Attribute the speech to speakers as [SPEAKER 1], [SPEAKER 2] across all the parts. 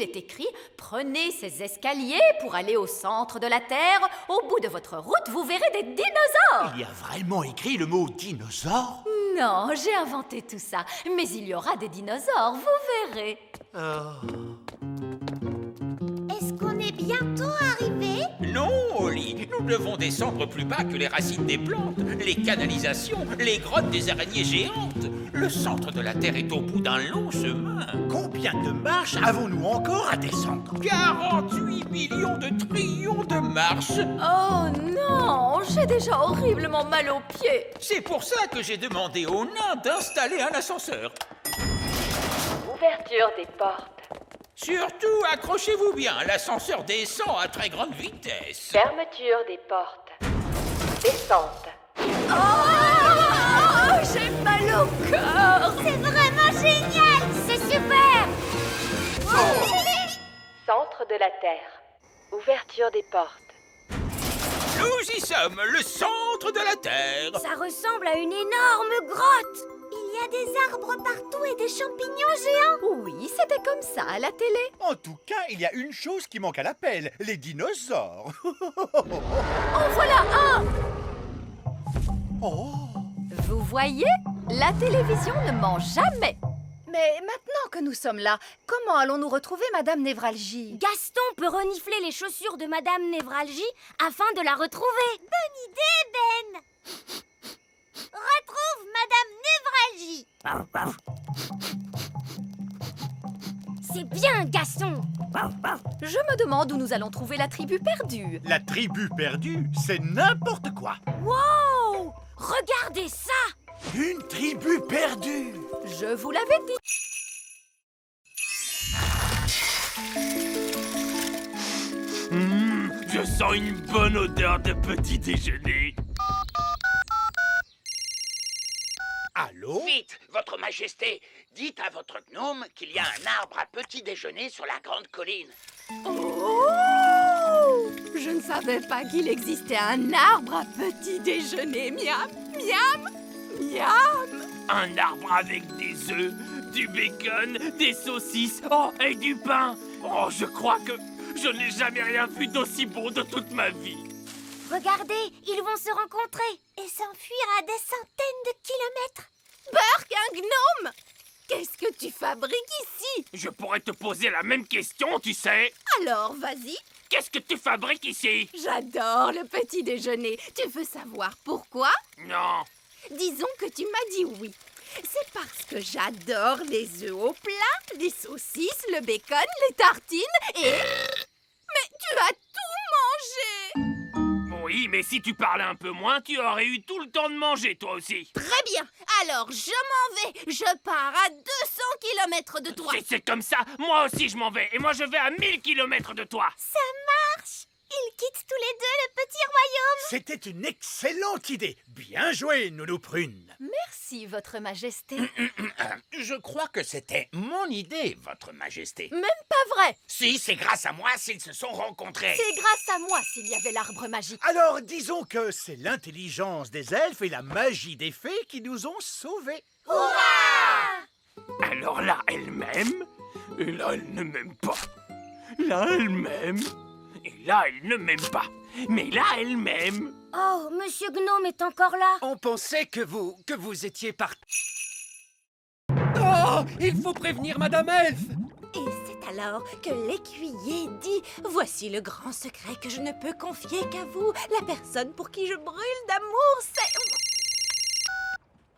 [SPEAKER 1] il est écrit « Prenez ces escaliers pour aller au centre de la Terre. Au bout de votre route, vous verrez des dinosaures. »
[SPEAKER 2] Il y a vraiment écrit le mot dinosaure?
[SPEAKER 1] Non, j'ai inventé tout ça. Mais il y aura des dinosaures, vous verrez.
[SPEAKER 3] Est-ce qu'on est bientôt arrivé?
[SPEAKER 4] Non, Oli, nous devons descendre plus bas que les racines des plantes, les canalisations, les grottes des araignées géantes. Le centre de la Terre est au bout d'un long chemin.
[SPEAKER 2] Combien de marches avons-nous encore à descendre?
[SPEAKER 4] 48 millions de trillions de marches.
[SPEAKER 1] Oh non, j'ai déjà horriblement mal aux pieds.
[SPEAKER 4] C'est pour ça que j'ai demandé aux nains d'installer un ascenseur.
[SPEAKER 1] Ouverture des portes.
[SPEAKER 4] Surtout, accrochez-vous bien, l'ascenseur descend à très grande vitesse.
[SPEAKER 1] Fermeture des portes. Descente. Oh, j'ai mal au cœur.
[SPEAKER 3] C'est vraiment génial! C'est super!
[SPEAKER 1] Centre de la Terre. Ouverture des portes.
[SPEAKER 4] Nous y sommes, le centre de la Terre.
[SPEAKER 3] Ça ressemble à une énorme grotte! Il y a des arbres partout et des champignons géants!
[SPEAKER 1] Oui, c'était comme ça à la télé.
[SPEAKER 2] En tout cas, il y a une chose qui manque à l'appel, les dinosaures.
[SPEAKER 1] En voilà un.
[SPEAKER 2] Oh.
[SPEAKER 1] Vous voyez, la télévision ne ment jamais. Mais maintenant que nous sommes là, comment allons-nous retrouver Madame Névralgie?
[SPEAKER 3] Gaston peut renifler les chaussures de Madame Névralgie afin de la retrouver. Bonne idée, Ben! Retrouve Madame Névralgie! C'est bien, Gaston!
[SPEAKER 1] Je me demande où nous allons trouver la tribu perdue.
[SPEAKER 2] La tribu perdue, c'est n'importe quoi.
[SPEAKER 3] Wow! Regardez ça!
[SPEAKER 2] Une tribu perdue.
[SPEAKER 1] Je vous l'avais dit.
[SPEAKER 5] Je sens une bonne odeur de petit déjeuner.
[SPEAKER 2] Allô?
[SPEAKER 6] Vite, votre majesté, dites à votre gnome qu'il y a un arbre à petit déjeuner sur la grande colline.
[SPEAKER 1] Oh! Je ne savais pas qu'il existait un arbre à petit déjeuner. Miam, miam, miam.
[SPEAKER 5] Un arbre avec des œufs, du bacon, des saucisses, oh, et du pain. Oh, je crois que je n'ai jamais rien vu d'aussi bon de toute ma vie.
[SPEAKER 3] Regardez, ils vont se rencontrer et s'enfuir à des centaines de kilomètres.
[SPEAKER 1] Burk, un gnome! Qu'est-ce que tu fabriques ici?
[SPEAKER 5] Je pourrais te poser la même question, tu sais.
[SPEAKER 1] Alors, vas-y.
[SPEAKER 5] Qu'est-ce que tu fabriques ici?
[SPEAKER 1] J'adore le petit déjeuner. Tu veux savoir pourquoi?
[SPEAKER 5] Non.
[SPEAKER 1] Disons que tu m'as dit oui. C'est parce que j'adore les œufs au plat, les saucisses, le bacon, les tartines et... Mais tu as tout mangé!
[SPEAKER 5] Oui, mais si tu parlais un peu moins, tu aurais eu tout le temps de manger, toi aussi.
[SPEAKER 1] Très bien. Alors, je m'en vais. Je pars à 200 km de toi.
[SPEAKER 5] Si c'est comme ça, moi aussi je m'en vais. Et moi je vais à 1000 km de toi.
[SPEAKER 3] Ça marche! Ils quittent tous les deux le petit royaume.
[SPEAKER 2] C'était une excellente idée. Bien joué, Nounou Prune.
[SPEAKER 1] Merci, Votre Majesté.
[SPEAKER 6] Je crois que c'était mon idée, votre majesté.
[SPEAKER 1] Même pas vrai.
[SPEAKER 6] Si, c'est grâce à moi s'ils se sont rencontrés.
[SPEAKER 1] C'est grâce à moi s'il y avait l'arbre magique.
[SPEAKER 2] Alors, disons que c'est l'intelligence des elfes et la magie des fées qui nous ont sauvés.
[SPEAKER 5] Alors là, elle m'aime. Et là, elle ne m'aime pas. Là, elle m'aime. Et là, elle ne m'aime pas. Mais là, elle m'aime.
[SPEAKER 3] Oh, Monsieur Gnome est encore là.
[SPEAKER 7] On pensait que vous étiez parti. Oh, il faut prévenir Madame Elfe.
[SPEAKER 1] Et c'est alors que l'écuyer dit « Voici le grand secret que je ne peux confier qu'à vous. La personne pour qui je brûle d'amour, c'est... »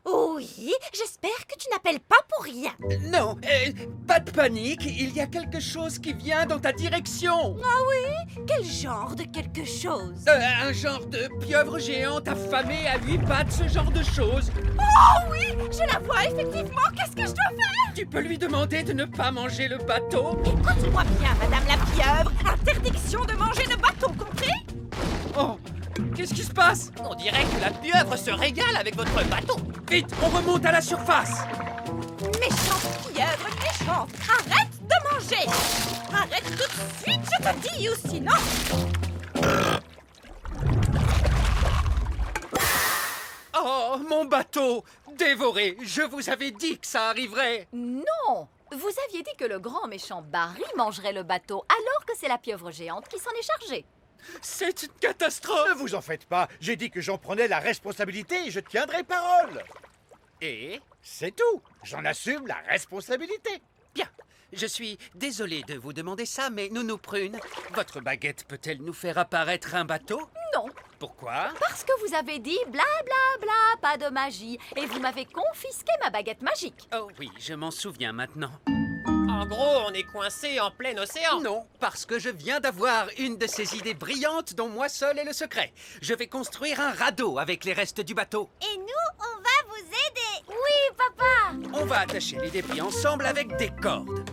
[SPEAKER 1] Oui, j'espère que tu n'appelles pas pour rien.
[SPEAKER 7] Non, pas de panique, il y a quelque chose qui vient dans ta direction.
[SPEAKER 1] Ah oui? Quel genre de quelque chose?
[SPEAKER 7] Un genre de pieuvre géante affamée à 8 pattes, ce genre de choses.
[SPEAKER 1] Oh oui, je la vois effectivement. Qu'est-ce que je dois faire?
[SPEAKER 7] Tu peux lui demander de ne pas manger le bateau.
[SPEAKER 1] Écoute-moi bien, Madame la pieuvre. Interdiction de manger le bateau, compris?
[SPEAKER 7] Oh, qu'est-ce qui se passe?
[SPEAKER 6] On dirait que la pieuvre se régale avec votre bateau.
[SPEAKER 7] Vite, on remonte à la surface.
[SPEAKER 1] Méchante pieuvre, méchante. Arrête de manger. Arrête tout de suite, je te dis, ou sinon...
[SPEAKER 7] Oh, mon bateau! Dévoré! Je vous avais dit que ça arriverait!
[SPEAKER 1] Non, Vous aviez dit que le grand méchant Barry mangerait le bateau, alors que c'est la pieuvre géante qui s'en est chargée.
[SPEAKER 7] C'est une catastrophe.
[SPEAKER 2] Ne vous en faites pas, j'ai dit que j'en prenais la responsabilité et je tiendrai parole.
[SPEAKER 7] Et
[SPEAKER 2] C'est tout, j'en assume la responsabilité.
[SPEAKER 7] bien, je suis désolé de vous demander ça, mais Nounou Prune, votre baguette peut-elle nous faire apparaître un bateau?
[SPEAKER 1] Non,
[SPEAKER 7] Pourquoi?
[SPEAKER 1] parce que vous avez dit bla bla bla, pas de magie, et vous m'avez confisqué ma baguette magique.
[SPEAKER 7] Oh oui, je m'en souviens maintenant.
[SPEAKER 8] En gros, on est coincé en plein océan.
[SPEAKER 7] Non, parce que je viens d'avoir une de ces idées brillantes dont moi seul est le secret. Je vais construire un radeau avec les restes du bateau.
[SPEAKER 3] Et nous, on va vous aider. Oui, papa.
[SPEAKER 7] On va attacher les débris ensemble avec des cordes.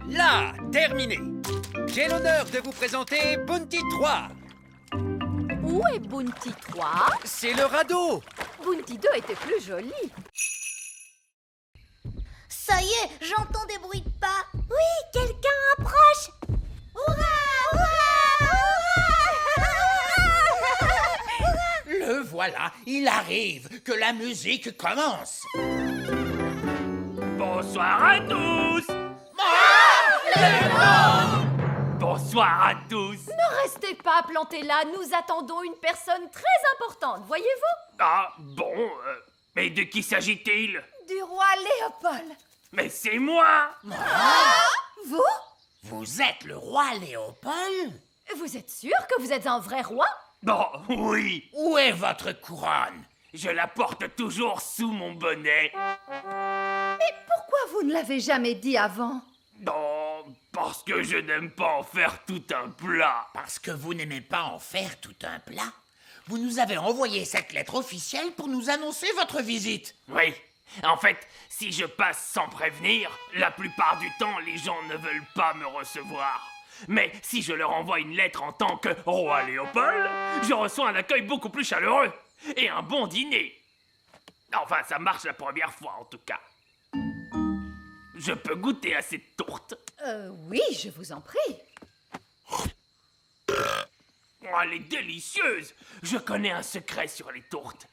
[SPEAKER 7] Là, terminé. J'ai l'honneur de vous présenter Bounty 3.
[SPEAKER 1] Où est Bounty 3?
[SPEAKER 7] C'est le radeau.
[SPEAKER 1] Bounty 2 était plus joli.
[SPEAKER 3] Ça y est, j'entends des bruits de pas. Oui, quelqu'un approche. Hurrah, hurrah,
[SPEAKER 6] Le voilà, il arrive, que la musique commence.
[SPEAKER 5] Bonsoir à tous. Bonsoir à tous.
[SPEAKER 1] Ne restez pas plantés là, nous attendons une personne très importante, voyez-vous?
[SPEAKER 5] Ah, bon, mais de qui s'agit-il?
[SPEAKER 1] Du roi Léopold.
[SPEAKER 5] Mais c'est moi.
[SPEAKER 1] Vous?
[SPEAKER 6] Vous êtes le roi Léopold?
[SPEAKER 1] Vous êtes sûr que vous êtes un vrai roi?
[SPEAKER 5] Bon, oui,
[SPEAKER 6] Où est votre couronne?
[SPEAKER 5] je la porte toujours sous mon bonnet.
[SPEAKER 1] Pourquoi vous ne l'avez jamais dit avant?
[SPEAKER 5] Non, parce que je n'aime pas en faire tout un plat.
[SPEAKER 6] Parce que vous n'aimez pas en faire tout un plat. Vous nous avez envoyé cette lettre officielle pour nous annoncer votre visite.
[SPEAKER 5] Oui, en fait, si je passe sans prévenir, la plupart du temps, les gens ne veulent pas me recevoir. Mais si je leur envoie une lettre en tant que roi Léopold, je reçois un accueil beaucoup plus chaleureux et un bon dîner. Enfin, ça marche la première fois en tout cas. Je peux goûter à cette tourte.
[SPEAKER 1] Oui, je vous en prie.
[SPEAKER 5] Oh, elle est délicieuse. Je connais un secret sur les tourtes.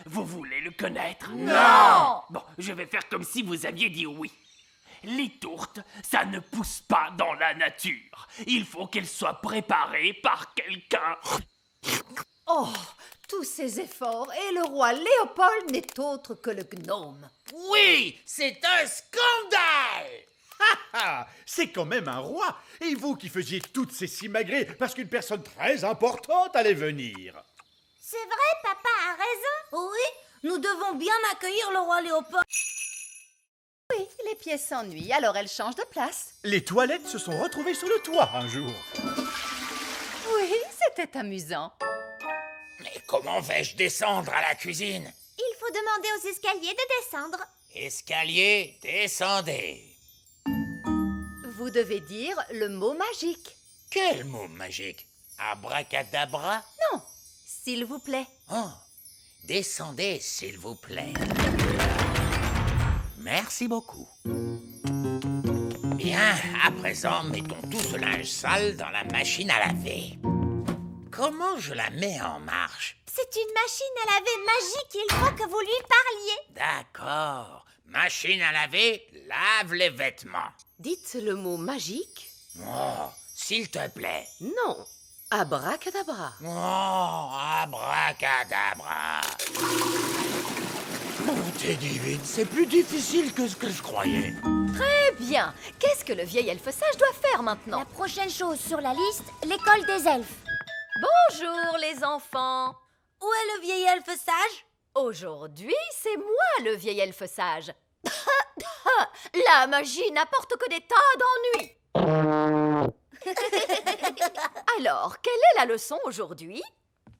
[SPEAKER 5] Vous voulez le connaître?
[SPEAKER 1] Non!
[SPEAKER 5] Bon, je vais faire comme si vous aviez dit oui. Les tourtes, ça ne pousse pas dans la nature. Il faut qu'elles soient préparées par quelqu'un.
[SPEAKER 1] Oh, tous ces efforts, et le roi Léopold n'est autre que le gnome.
[SPEAKER 6] Oui, c'est un scandale!
[SPEAKER 2] Ah, c'est quand même un roi. Et vous qui faisiez toutes ces simagrées parce qu'une personne très importante allait venir.
[SPEAKER 3] C'est vrai, papa a raison. Oui, nous devons bien accueillir le roi Léopold.
[SPEAKER 1] Oui, les pièces s'ennuient, alors elle change de place.
[SPEAKER 2] Les toilettes se sont retrouvées sur le toit un jour.
[SPEAKER 1] Oui, c'était amusant.
[SPEAKER 6] Mais comment vais-je descendre à la cuisine?
[SPEAKER 3] Il faut demander aux escaliers de descendre.
[SPEAKER 6] Escalier, descendez.
[SPEAKER 1] Vous devez dire le mot magique.
[SPEAKER 6] Quel mot magique? Abracadabra?
[SPEAKER 1] Non, s'il vous plaît.
[SPEAKER 6] Oh, descendez, s'il vous plaît. Merci beaucoup. Bien, à présent, mettons tout ce linge sale dans la machine à laver. Comment je la mets en marche?
[SPEAKER 3] C'est une machine à laver magique, il faut que vous lui parliez.
[SPEAKER 6] D'accord. Machine à laver, lave les vêtements.
[SPEAKER 9] Dites le mot magique.
[SPEAKER 6] Oh, s'il te plaît.
[SPEAKER 9] Non. Abracadabra.
[SPEAKER 6] Oh, abracadabra. Bonté divine, c'est plus difficile que ce que je croyais.
[SPEAKER 1] Très bien. Qu'est-ce que le vieil elfe sage doit faire maintenant?
[SPEAKER 3] La prochaine chose sur la liste, l'école des elfes.
[SPEAKER 1] Bonjour les enfants.
[SPEAKER 3] Où est le vieil elfe sage?
[SPEAKER 1] Aujourd'hui, c'est moi le vieil elfe sage. La magie n'apporte que des tas d'ennuis. Alors, quelle est la leçon aujourd'hui?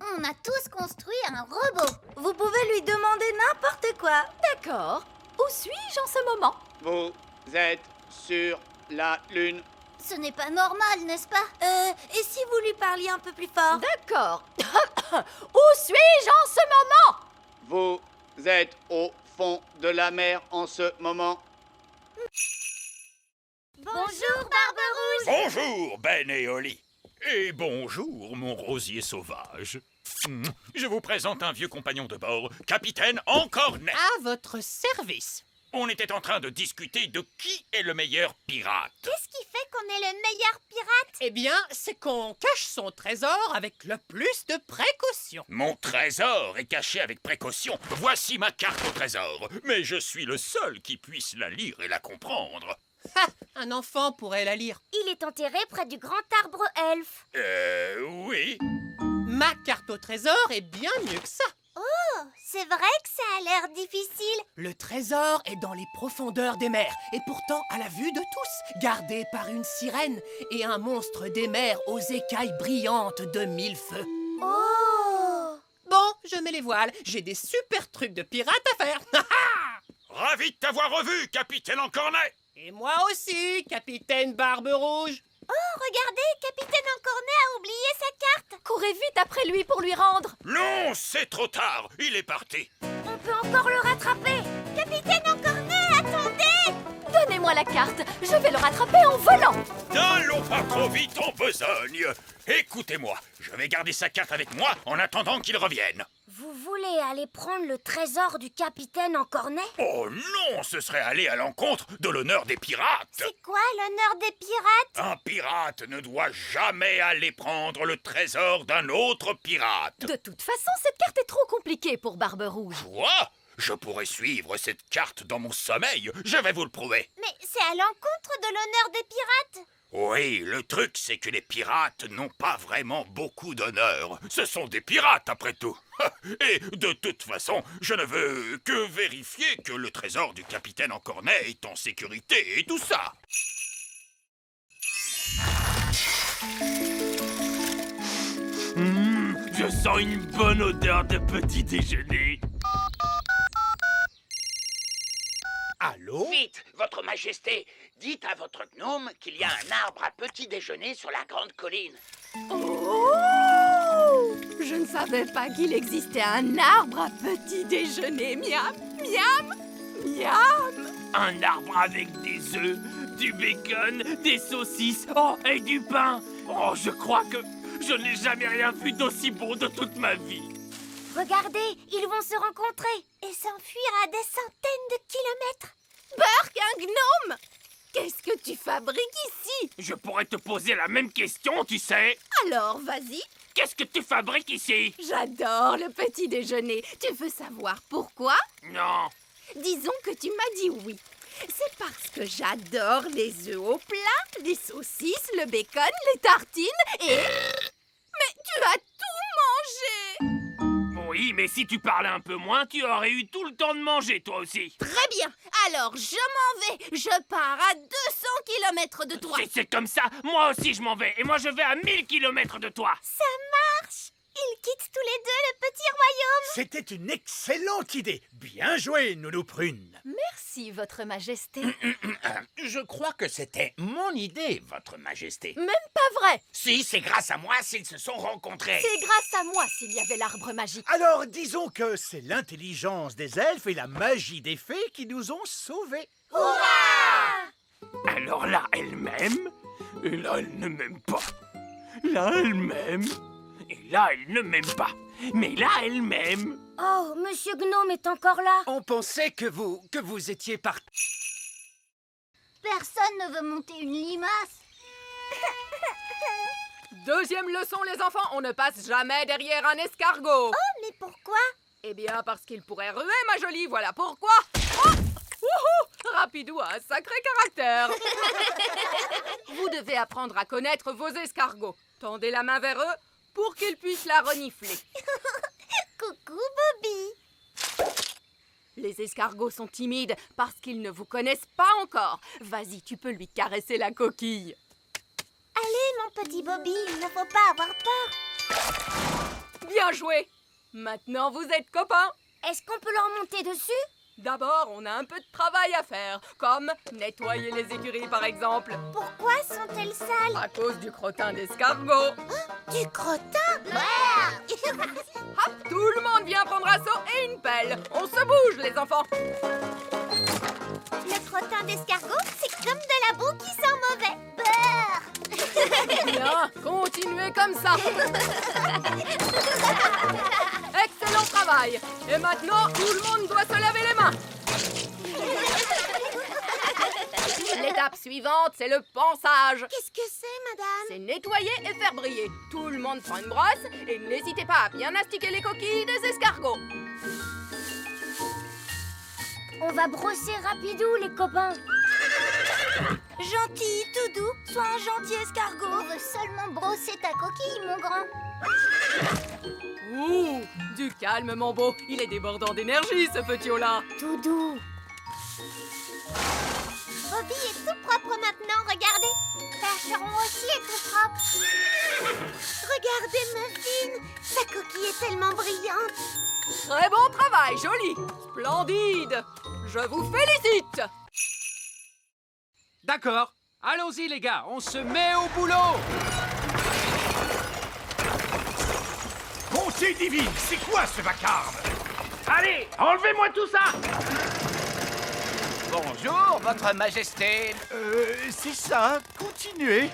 [SPEAKER 3] On a tous construit un robot. Vous pouvez lui demander n'importe quoi.
[SPEAKER 1] D'accord. Où suis-je en ce moment?
[SPEAKER 10] Vous êtes sur la Lune.
[SPEAKER 3] Ce n'est pas normal, n'est-ce pas? Et si vous lui parliez un peu plus fort?
[SPEAKER 1] D'accord. Où suis-je en ce moment?
[SPEAKER 10] Vous êtes au fond de la mer en ce moment.
[SPEAKER 3] Bonjour, Barbe-Rouge.
[SPEAKER 4] Bonjour, Ben et Oli. Et bonjour, mon rosier sauvage. Je vous présente un vieux compagnon de bord, capitaine encore net.
[SPEAKER 8] À votre service.
[SPEAKER 4] On était en train de discuter de qui est le meilleur pirate.
[SPEAKER 3] Qu'est-ce qui fait qu'on est le meilleur pirate?
[SPEAKER 8] Eh bien, c'est qu'on cache son trésor avec le plus de précaution.
[SPEAKER 4] Mon trésor est caché avec précaution. Voici ma carte au trésor. Mais je suis le seul qui puisse la lire et la comprendre.
[SPEAKER 8] Ha! Un enfant pourrait la lire.
[SPEAKER 3] Il est enterré près du grand arbre elfe.
[SPEAKER 4] Oui.
[SPEAKER 8] Ma carte au trésor est bien mieux que ça.
[SPEAKER 3] Oh, c'est vrai que ça a l'air difficile.
[SPEAKER 8] Le trésor est dans les profondeurs des mers et pourtant à la vue de tous, gardé par une sirène et un monstre des mers aux écailles brillantes de 1000 feux.
[SPEAKER 3] Oh!
[SPEAKER 8] Bon, je mets les voiles, j'ai des super trucs de pirate à faire.
[SPEAKER 4] Ravi de t'avoir revu, capitaine Encornet.
[SPEAKER 8] Et moi aussi, capitaine Barbe Rouge.
[SPEAKER 3] Oh, regardez, Capitaine Encornet a oublié sa carte.
[SPEAKER 1] Courez vite après lui pour lui rendre.
[SPEAKER 4] Non, c'est trop tard. Il est parti.
[SPEAKER 3] On peut encore le rattraper. Capitaine Encornet, attendez!
[SPEAKER 1] Donnez-moi la carte, je vais le rattraper en volant.
[SPEAKER 4] N'allons pas trop vite en besogne. Écoutez-moi, je vais garder sa carte avec moi en attendant qu'il revienne.
[SPEAKER 3] Vous voulez aller prendre le trésor du capitaine Encornet?
[SPEAKER 4] Oh non, ce serait aller à l'encontre de l'honneur des pirates.
[SPEAKER 3] C'est quoi l'honneur des pirates?
[SPEAKER 4] Un pirate ne doit jamais aller prendre le trésor d'un autre pirate.
[SPEAKER 1] De toute façon, cette carte est trop compliquée pour Barbe Rouge.
[SPEAKER 4] Quoi? Je pourrais suivre cette carte dans mon sommeil. Je vais vous le prouver.
[SPEAKER 3] Mais c'est à l'encontre de l'honneur des pirates.
[SPEAKER 4] Oui, le truc, c'est que les pirates n'ont pas vraiment beaucoup d'honneur. Ce sont des pirates, après tout. Et de toute façon, je ne veux que vérifier que le trésor du capitaine Encornet est en sécurité et tout ça.
[SPEAKER 5] Je sens une bonne odeur de petit déjeuner.
[SPEAKER 2] Allô?
[SPEAKER 6] Vite, votre majesté, dites à votre gnome qu'il y a un arbre à petit déjeuner sur la grande colline.
[SPEAKER 1] Oh! Je ne savais pas qu'il existait un arbre à petit déjeuner. Miam, miam, miam.
[SPEAKER 5] Un arbre avec des œufs, du bacon, des saucisses, oh, et du pain. Oh, je crois que je n'ai jamais rien vu d'aussi bon de toute ma vie.
[SPEAKER 3] Regardez, ils vont se rencontrer et s'enfuir à des centaines de kilomètres.
[SPEAKER 1] Burk, un gnome! Qu'est-ce que tu fabriques ici?
[SPEAKER 5] Je pourrais te poser la même question, tu sais.
[SPEAKER 1] Alors, vas-y.
[SPEAKER 5] Qu'est-ce que tu fabriques ici?
[SPEAKER 1] J'adore le petit déjeuner. Tu veux savoir pourquoi?
[SPEAKER 5] Non.
[SPEAKER 1] Disons que tu m'as dit oui. C'est parce que j'adore les œufs au plat, les saucisses, le bacon, les tartines et... Mais tu as tout mangé!
[SPEAKER 5] Oui, mais si tu parlais un peu moins, tu aurais eu tout le temps de manger, toi aussi.
[SPEAKER 1] Très bien. Alors, je m'en vais. Je pars à 200 km de toi.
[SPEAKER 5] Si c'est comme ça, moi aussi je m'en vais. Et moi je vais à 1000 km de toi.
[SPEAKER 3] Ça marche. Ils quittent tous les deux le petit royaume.
[SPEAKER 2] C'était une excellente idée. Bien joué, Nounou Prune.
[SPEAKER 1] Merci, Votre Majesté.
[SPEAKER 6] Je crois que c'était mon idée, votre majesté.
[SPEAKER 1] Même pas vrai.
[SPEAKER 6] Si, c'est grâce à moi s'ils se sont rencontrés.
[SPEAKER 1] C'est grâce à moi s'il y avait l'arbre magique.
[SPEAKER 2] Alors, disons que c'est l'intelligence des elfes et la magie des fées qui nous ont sauvés.
[SPEAKER 5] Alors là, elle m'aime. Et là, elle ne m'aime pas. Là, elle m'aime. Et là, elle ne m'aime pas. Mais là, elle m'aime.
[SPEAKER 3] Oh, Monsieur Gnome est encore là.
[SPEAKER 7] On pensait que vous étiez parti.
[SPEAKER 3] Personne ne veut monter une limace.
[SPEAKER 1] Deuxième leçon, les enfants, on ne passe jamais derrière un escargot.
[SPEAKER 3] Oh, mais pourquoi?
[SPEAKER 1] Eh bien, parce qu'il pourrait ruer, ma jolie, voilà pourquoi. Oh! Wouhou! Rapidou a un sacré caractère. Vous devez apprendre à connaître vos escargots. Tendez la main vers eux pour qu'ils puissent la renifler.
[SPEAKER 3] Coucou, Bobby.
[SPEAKER 1] Les escargots sont timides parce qu'ils ne vous connaissent pas encore. Vas-y, tu peux lui caresser la coquille.
[SPEAKER 3] Allez, mon petit Bobby, il ne faut pas avoir peur.
[SPEAKER 1] Bien joué. Maintenant, vous êtes copains.
[SPEAKER 3] Est-ce qu'on peut leur monter dessus?
[SPEAKER 1] D'abord, on a un peu de travail à faire, comme nettoyer les écuries par exemple.
[SPEAKER 3] Pourquoi sont-elles sales?
[SPEAKER 1] À cause du crottin d'escargot.
[SPEAKER 3] Du crottin?
[SPEAKER 1] Hop, tout le monde vient prendre un seau et une pelle. On se bouge, les enfants.
[SPEAKER 3] Le crottin d'escargot, c'est comme de la boue qui sent mauvais. Brrr.
[SPEAKER 1] Bien, continuez comme ça. Excellent travail. Et maintenant, tout le monde doit se laver les mains. L'étape suivante, c'est le ponçage.
[SPEAKER 3] Qu'est-ce que c'est, madame?
[SPEAKER 1] C'est nettoyer et faire briller. Tout le monde prend une brosse et n'hésitez pas à bien astiquer les coquilles des escargots.
[SPEAKER 3] On va brosser rapidou, les copains. Gentil, tout doux, sois un gentil escargot. On veut seulement brosser ta coquille, mon grand.
[SPEAKER 1] Ouh, du calme, mon beau. Il est débordant d'énergie, ce petit là.
[SPEAKER 3] Tout doux. Bobby est tout propre maintenant, regardez. Percheron aussi est tout propre. Regardez Muffin, sa coquille est tellement brillante.
[SPEAKER 1] Très bon travail, joli. Splendide. Je vous félicite.
[SPEAKER 7] D'accord. Allons-y, les gars. On se met au boulot.
[SPEAKER 2] Bonté divine, c'est quoi ce vacarme?
[SPEAKER 5] Allez, enlevez-moi tout ça!
[SPEAKER 11] Bonjour, votre majesté.
[SPEAKER 2] C'est ça, continuez.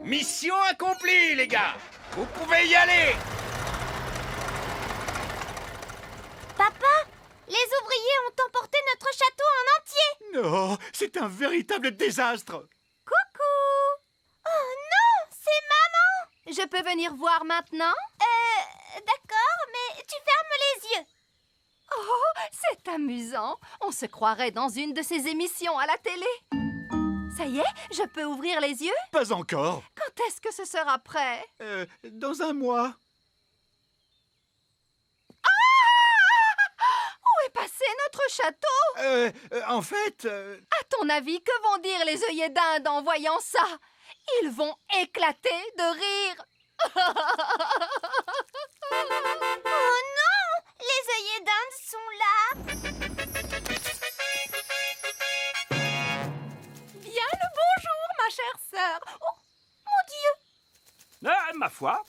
[SPEAKER 11] Mission accomplie, les gars. Vous pouvez y aller.
[SPEAKER 3] Papa, les ouvriers ont emporté notre château en entier.
[SPEAKER 2] Non, c'est un véritable désastre.
[SPEAKER 1] Coucou.
[SPEAKER 3] Oh non, c'est maman.
[SPEAKER 1] Je peux venir voir maintenant?
[SPEAKER 3] D'accord, mais tu fermes les yeux.
[SPEAKER 1] Oh, c'est amusant. On se croirait dans une de ces émissions à la télé. Ça y est, je peux ouvrir les yeux?
[SPEAKER 2] Pas encore.
[SPEAKER 1] Quand est-ce que ce sera prêt?
[SPEAKER 2] Dans un mois.
[SPEAKER 1] Où est passé notre château?
[SPEAKER 2] En fait...
[SPEAKER 1] À ton avis, que vont dire les œillets d'Inde en voyant ça? Ils vont éclater de rire.
[SPEAKER 3] Oh non, les œillets d'Inde sont là.
[SPEAKER 1] Bien le bonjour, ma chère sœur. Oh, mon Dieu.
[SPEAKER 5] Ma foi.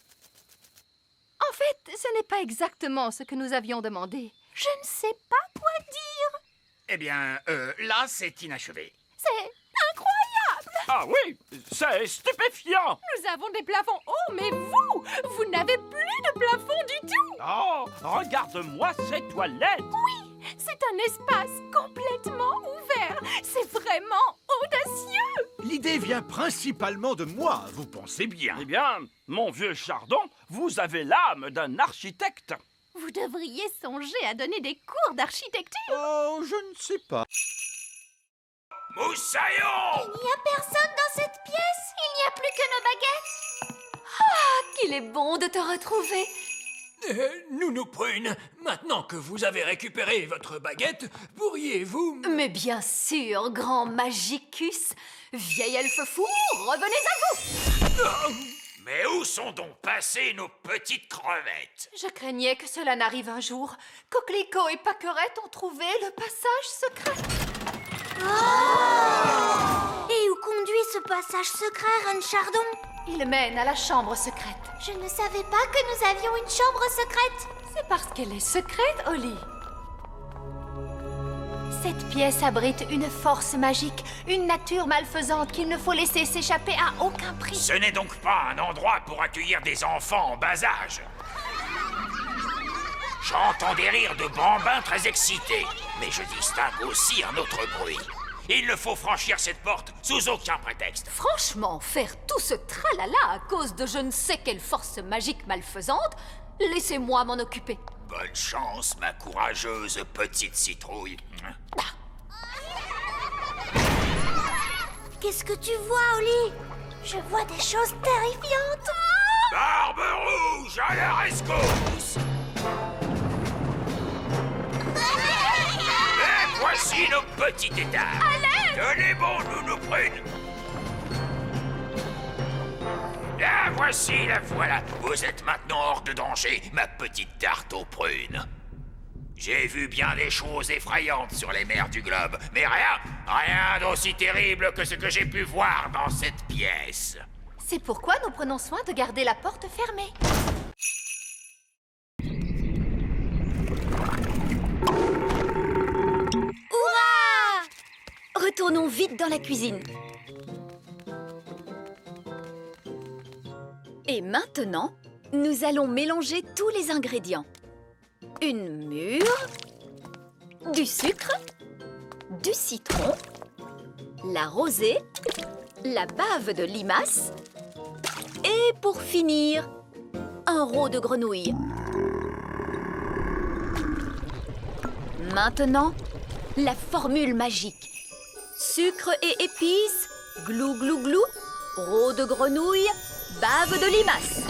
[SPEAKER 1] En fait, ce n'est pas exactement ce que nous avions demandé. Je ne sais pas quoi dire.
[SPEAKER 6] Eh bien, là, c'est inachevé.
[SPEAKER 1] C'est incroyable.
[SPEAKER 5] Ah oui, c'est stupéfiant.
[SPEAKER 1] Nous avons des plafonds hauts, mais vous n'avez plus de plafond du tout.
[SPEAKER 5] Oh, regarde-moi ces toilettes.
[SPEAKER 1] Oui, c'est un espace complètement ouvert. C'est vraiment audacieux.
[SPEAKER 2] L'idée vient principalement de moi, vous pensez bien.
[SPEAKER 5] Eh bien, mon vieux Chardon, vous avez l'âme d'un architecte.
[SPEAKER 1] Vous devriez songer à donner des cours d'architecture.
[SPEAKER 2] Oh, je ne sais pas.
[SPEAKER 4] Moussaillon!
[SPEAKER 3] Il n'y a personne dans cette pièce. Il n'y a plus que nos baguettes.
[SPEAKER 1] Qu'il est bon de te retrouver.
[SPEAKER 12] Nounou Prune, maintenant que vous avez récupéré votre baguette, pourriez-vous...
[SPEAKER 1] Mais bien sûr, grand Magicus. Vieil elfe fou, revenez à vous.
[SPEAKER 4] Mais où sont donc passées nos petites crevettes?
[SPEAKER 1] Je craignais que cela n'arrive un jour. Coquelicot et Pâquerette ont trouvé le passage secret.
[SPEAKER 3] Et où conduit ce passage secret, Reine Chardon?
[SPEAKER 1] Il mène à la chambre secrète.
[SPEAKER 3] Je ne savais pas que nous avions une chambre secrète.
[SPEAKER 1] C'est parce qu'elle est secrète, Holly. Cette pièce abrite une force magique, une nature malfaisante qu'il ne faut laisser s'échapper à aucun prix.
[SPEAKER 4] Ce n'est donc pas un endroit pour accueillir des enfants en bas âge. J'entends des rires de bambins très excités, mais je distingue aussi un autre bruit. Il ne faut franchir cette porte sous aucun prétexte.
[SPEAKER 1] Franchement, faire tout ce tralala à cause de je ne sais quelle force magique malfaisante, laissez-moi m'en occuper.
[SPEAKER 4] Bonne chance, ma courageuse petite citrouille.
[SPEAKER 3] Qu'est-ce que tu vois, Holly? Je vois des choses terrifiantes.
[SPEAKER 4] Barbe rouge à la rescousse! Et voici nos petits états. Tenez bon, Nounou Prune. La voici, la voilà. Vous êtes maintenant hors de danger, ma petite tarte aux prunes. J'ai vu bien des choses effrayantes sur les mers du globe, mais rien d'aussi terrible que ce que j'ai pu voir dans cette pièce.
[SPEAKER 1] C'est pourquoi nous prenons soin de garder la porte fermée.
[SPEAKER 3] Hurrah!
[SPEAKER 13] Retournons vite dans la cuisine. Et maintenant, nous allons mélanger tous les ingrédients. Une mûre, du sucre, du citron, la rosée, la bave de limace et pour finir, un rot de grenouille. Maintenant, la formule magique. Sucre et épices, glou glou glou, rot de grenouille, bave de limace.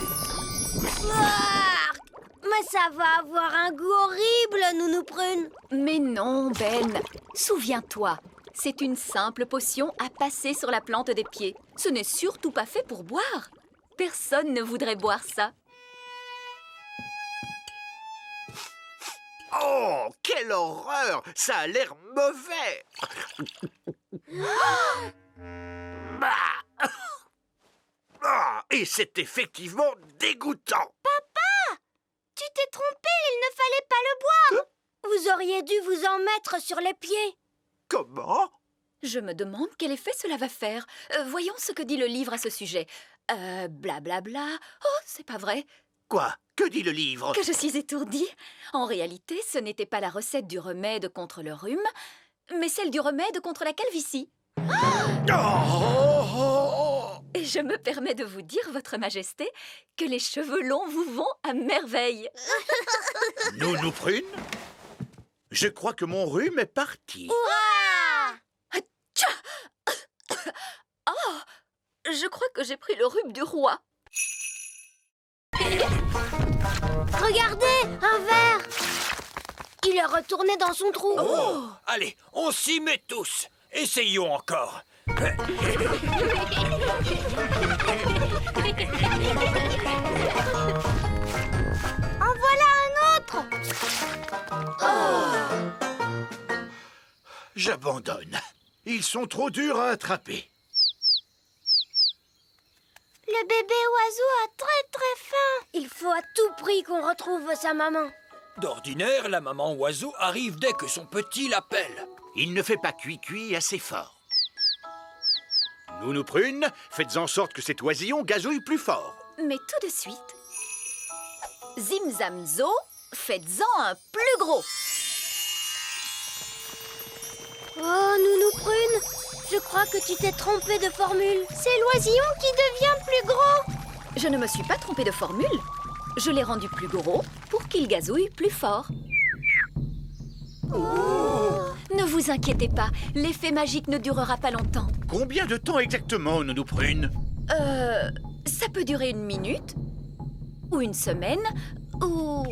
[SPEAKER 3] Mais ça va avoir un goût horrible, Nounou Prune.
[SPEAKER 13] Mais non, Ben. Souviens-toi, c'est une simple potion à passer sur la plante des pieds. Ce n'est surtout pas fait pour boire. Personne ne voudrait boire ça.
[SPEAKER 11] Oh, quelle horreur! Ça a l'air mauvais! Et c'est effectivement dégoûtant!
[SPEAKER 3] Papa! Tu t'es trompé, il ne fallait pas le boire! Vous auriez dû vous en mettre sur les pieds.
[SPEAKER 11] Comment?
[SPEAKER 13] Je me demande quel effet cela va faire. Voyons ce que dit le livre à ce sujet. Blablabla. Oh, c'est pas vrai.
[SPEAKER 11] Quoi? Que dit le livre?
[SPEAKER 13] Que je suis étourdie. En réalité, ce n'était pas la recette du remède contre le rhume, mais celle du remède contre la calvitie. Et je me permets de vous dire, Votre Majesté, que les cheveux longs vous vont à merveille.
[SPEAKER 11] Nounou Prune? Je crois que mon rhume est parti.
[SPEAKER 13] Oh, je crois que j'ai pris le rhume du roi.
[SPEAKER 3] Regardez, un verre. Il est retourné dans son trou.
[SPEAKER 12] Oh. Allez, on s'y met tous. Essayons encore.
[SPEAKER 3] En voilà un autre.
[SPEAKER 11] J'abandonne. Ils sont trop durs à attraper.
[SPEAKER 3] Le bébé oiseau a très faim. Il faut à tout prix qu'on retrouve sa maman.
[SPEAKER 12] D'ordinaire, la maman oiseau arrive dès que son petit l'appelle.
[SPEAKER 11] Il ne fait pas cuit-cuit assez fort. Nounou Prune, faites en sorte que cet oisillon gazouille plus fort.
[SPEAKER 13] Mais tout de suite, Zimzamzo, faites-en un plus gros.
[SPEAKER 3] Oh, Nounou Prune, je crois que tu t'es trompée de formule. C'est l'oisillon qui devient plus gros.
[SPEAKER 13] Je ne me suis pas trompée de formule. Je l'ai rendu plus gros pour qu'il gazouille plus fort. Ne vous inquiétez pas, l'effet magique ne durera pas longtemps.
[SPEAKER 11] Combien de temps exactement, Nounou Prune?
[SPEAKER 13] Ça peut durer 1 minute, ou 1 semaine, ou...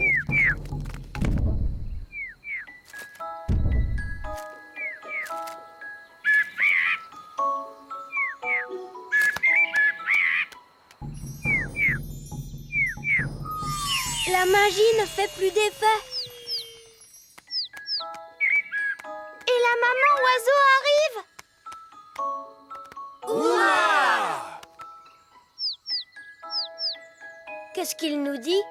[SPEAKER 3] La magie ne fait plus d'effet. Et la maman oiseau arrive. Ouah! Qu'est-ce qu'il nous dit?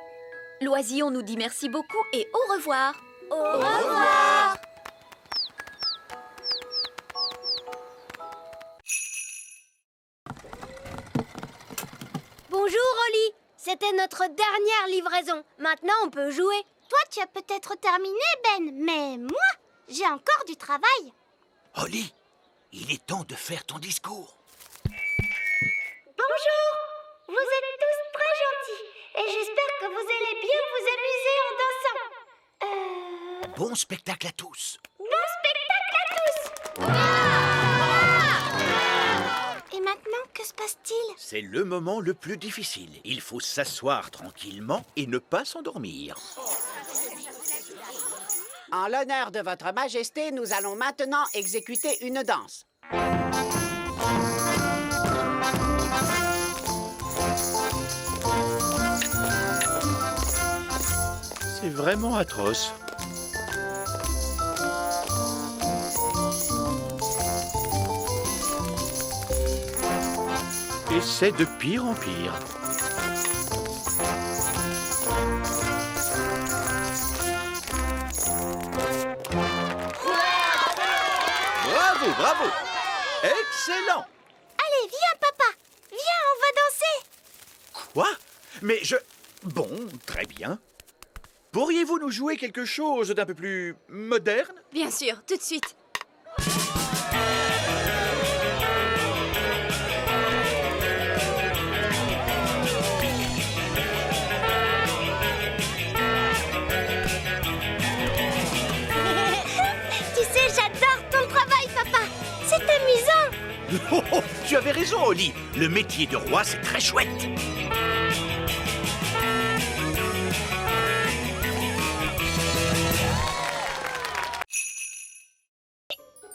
[SPEAKER 13] L'oisillon nous dit merci beaucoup et au revoir.
[SPEAKER 3] Au revoir. Bonjour, Oli. C'était notre dernière livraison. Maintenant, on peut jouer. Toi, tu as peut-être terminé, Ben, mais moi, j'ai encore du travail.
[SPEAKER 11] Oli, il est temps de faire ton discours.
[SPEAKER 3] Bonjour. Vous êtes tous très gentils et j'espère que vous allez bien vous amuser en dansant.
[SPEAKER 11] Bon spectacle à tous.
[SPEAKER 3] Bon spectacle à tous. Et maintenant, que se passe-t-il?
[SPEAKER 11] C'est le moment le plus difficile. Il faut s'asseoir tranquillement et ne pas s'endormir.
[SPEAKER 14] En l'honneur de votre majesté, nous allons maintenant exécuter une danse.
[SPEAKER 2] C'est vraiment atroce. Et c'est de pire en pire.
[SPEAKER 11] Bravo, bravo! Excellent!
[SPEAKER 3] Allez, viens, papa. Viens, on va danser.
[SPEAKER 11] Quoi? Mais je... Bon, très bien. Pourriez-vous nous jouer quelque chose d'un peu plus moderne?
[SPEAKER 1] Bien sûr, tout de suite.
[SPEAKER 3] Tu sais, j'adore ton travail, papa. C'est amusant.
[SPEAKER 11] Oh, oh, tu avais raison, Oli. Le métier de roi, c'est très chouette.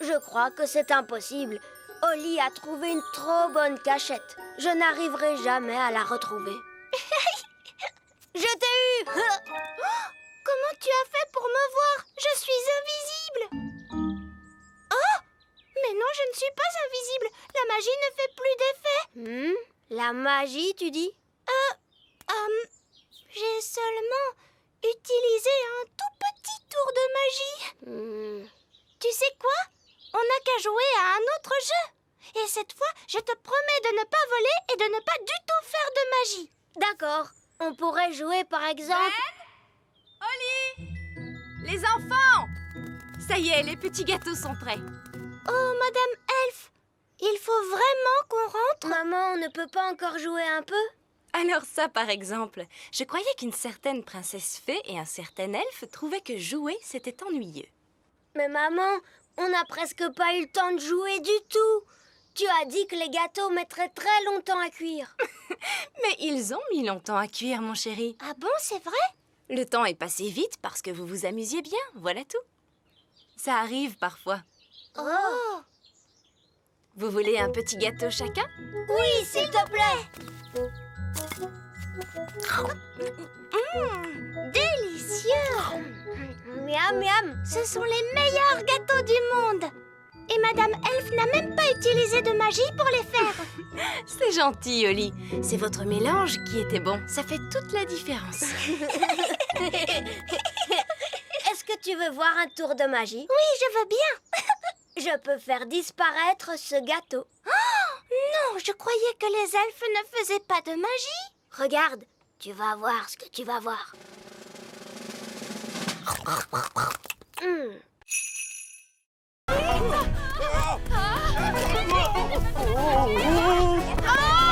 [SPEAKER 3] Je crois que c'est impossible. Oli a trouvé une trop bonne cachette. Je n'arriverai jamais à la retrouver. Je t'ai eu. Comment tu as fait pour me voir? Je suis invisible. Oh! Mais non, je ne suis pas invisible. La magie ne fait plus d'effet. La magie, tu dis? J'ai seulement utilisé un tout petit tour de magie. Tu sais quoi? On n'a qu'à jouer à un autre jeu. Et cette fois, je te promets de ne pas voler et de ne pas du tout faire de magie. D'accord. On pourrait jouer par exemple...
[SPEAKER 1] Oli! Les enfants! Ça y est, les petits gâteaux sont prêts.
[SPEAKER 3] Oh, Madame Elf, il faut vraiment qu'on rentre. Maman, on ne peut pas encore jouer un peu?
[SPEAKER 1] Alors ça, par exemple, je croyais qu'une certaine princesse fée et un certain elfe trouvaient que jouer, c'était ennuyeux.
[SPEAKER 3] Mais maman, on n'a presque pas eu le temps de jouer du tout. Tu as dit que les gâteaux mettraient très longtemps à cuire.
[SPEAKER 1] Mais ils ont mis longtemps à cuire, mon chéri.
[SPEAKER 3] Ah bon, c'est vrai?
[SPEAKER 1] Le temps est passé vite parce que vous vous amusiez bien, voilà tout. Ça arrive parfois.
[SPEAKER 3] Oh!
[SPEAKER 1] Vous voulez un petit gâteau chacun?
[SPEAKER 3] Oui, s'il te plaît. Délicieux! Miam, miam. Ce sont les meilleurs gâteaux du monde. Et Madame Elf n'a même pas utilisé de magie pour les faire.
[SPEAKER 1] C'est gentil, Oli. C'est votre mélange qui était bon. Ça fait toute la différence.
[SPEAKER 3] Est-ce que tu veux voir un tour de magie? Oui, je veux bien. Je peux faire disparaître ce gâteau. Oh, non, je croyais que les elfes ne faisaient pas de magie. Regarde, tu vas voir ce que tu vas voir.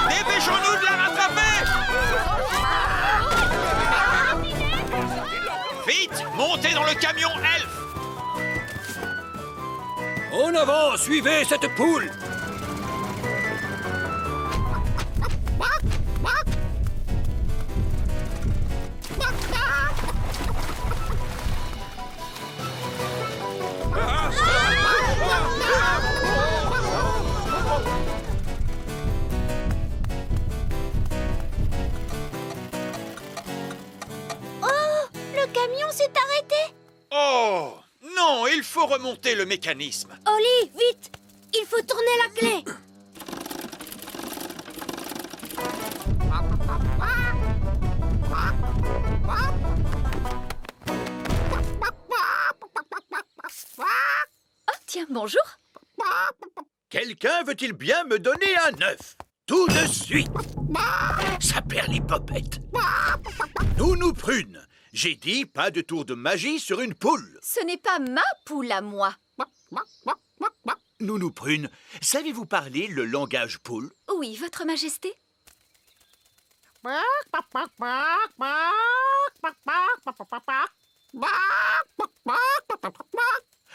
[SPEAKER 6] Dépêchons-nous de la rattraper! Vite, montez dans le camion elfe!
[SPEAKER 12] En avant, suivez cette poule!
[SPEAKER 3] Le camion s'est arrêté.
[SPEAKER 11] Oh! Non, il faut remonter le mécanisme.
[SPEAKER 3] Oli, vite! Il faut tourner la clé.
[SPEAKER 13] Oh, tiens, bonjour.
[SPEAKER 11] Quelqu'un veut-il bien me donner un œuf? Tout de suite! Ça perd les popettes. Nounou Prune, j'ai dit pas de tour de magie sur une poule.
[SPEAKER 13] Ce n'est pas ma poule à moi.
[SPEAKER 11] Nounou Prune, savez-vous parler le langage poule?
[SPEAKER 13] Oui, Votre Majesté.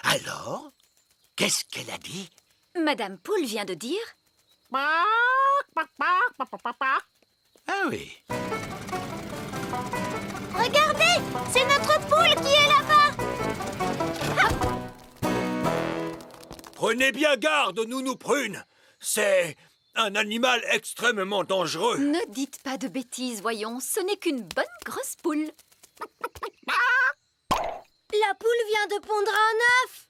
[SPEAKER 11] Alors, qu'est-ce qu'elle a dit?
[SPEAKER 13] Madame Poule vient de dire...
[SPEAKER 11] Ah oui.
[SPEAKER 3] Regardez, c'est notre poule qui est là-bas.
[SPEAKER 12] Prenez bien garde, Nounou Prune. C'est un animal extrêmement dangereux.
[SPEAKER 13] Ne dites pas de bêtises, voyons. Ce n'est qu'une bonne grosse poule.
[SPEAKER 3] La poule vient de pondre un œuf.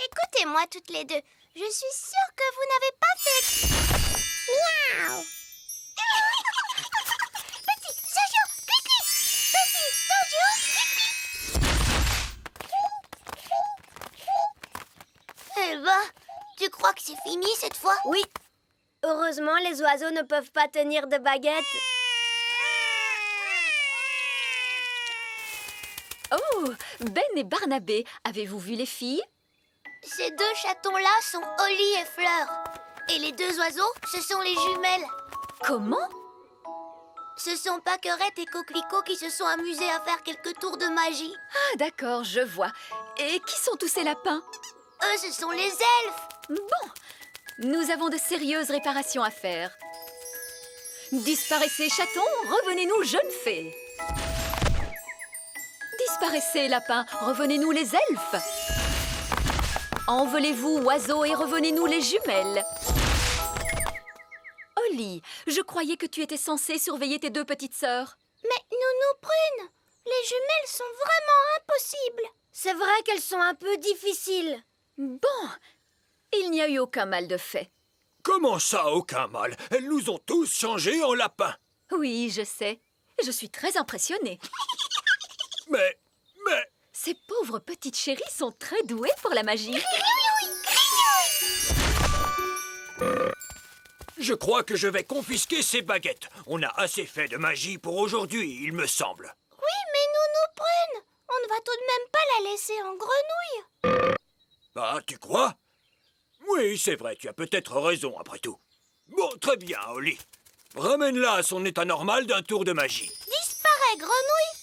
[SPEAKER 3] Écoutez-moi toutes les deux. Je suis sûre que vous n'avez pas fait... Miaou. Petit Jojo, pipi. Petit Jojo, pipi. Eh ben, tu crois que c'est fini cette fois? Oui. Heureusement, les oiseaux ne peuvent pas tenir de baguette.
[SPEAKER 13] Ben et Barnabé, avez-vous vu les filles?
[SPEAKER 3] Ces deux chatons-là sont Holly et Fleur. Et les deux oiseaux, ce sont les jumelles.
[SPEAKER 13] Comment?
[SPEAKER 3] Ce sont Paquerette et Coquelicot qui se sont amusés à faire quelques tours de magie.
[SPEAKER 13] Ah, d'accord, je vois. Et qui sont tous ces lapins?
[SPEAKER 3] Eux, ce sont les elfes.
[SPEAKER 13] Bon, nous avons de sérieuses réparations à faire. Disparaissez, chatons, revenez-nous, jeunes fées. Disparaissez, lapins, revenez-nous, les elfes. Envolez-vous, oiseaux, et revenez-nous, les jumelles. Holly, je croyais que tu étais censée surveiller tes deux petites sœurs.
[SPEAKER 3] Mais Nounou Prune, les jumelles sont vraiment impossibles. C'est vrai qu'elles sont un peu difficiles.
[SPEAKER 13] Bon, il n'y a eu aucun mal de fait.
[SPEAKER 12] Comment ça, aucun mal? Elles nous ont tous changés en lapins.
[SPEAKER 13] Oui, je sais. Je suis très impressionnée.
[SPEAKER 12] Mais...
[SPEAKER 13] Ces pauvres petites chéries sont très douées pour la magie.
[SPEAKER 12] Je crois que je vais confisquer ces baguettes. On a assez fait de magie pour aujourd'hui, il me semble.
[SPEAKER 3] Oui, mais Nounou Prune, on ne va tout de même pas la laisser en grenouille.
[SPEAKER 12] Ah, tu crois? Oui, c'est vrai, tu as peut-être raison après tout. Bon, très bien, Holly. Ramène-la à son état normal d'un tour de magie.
[SPEAKER 3] Disparais, grenouille.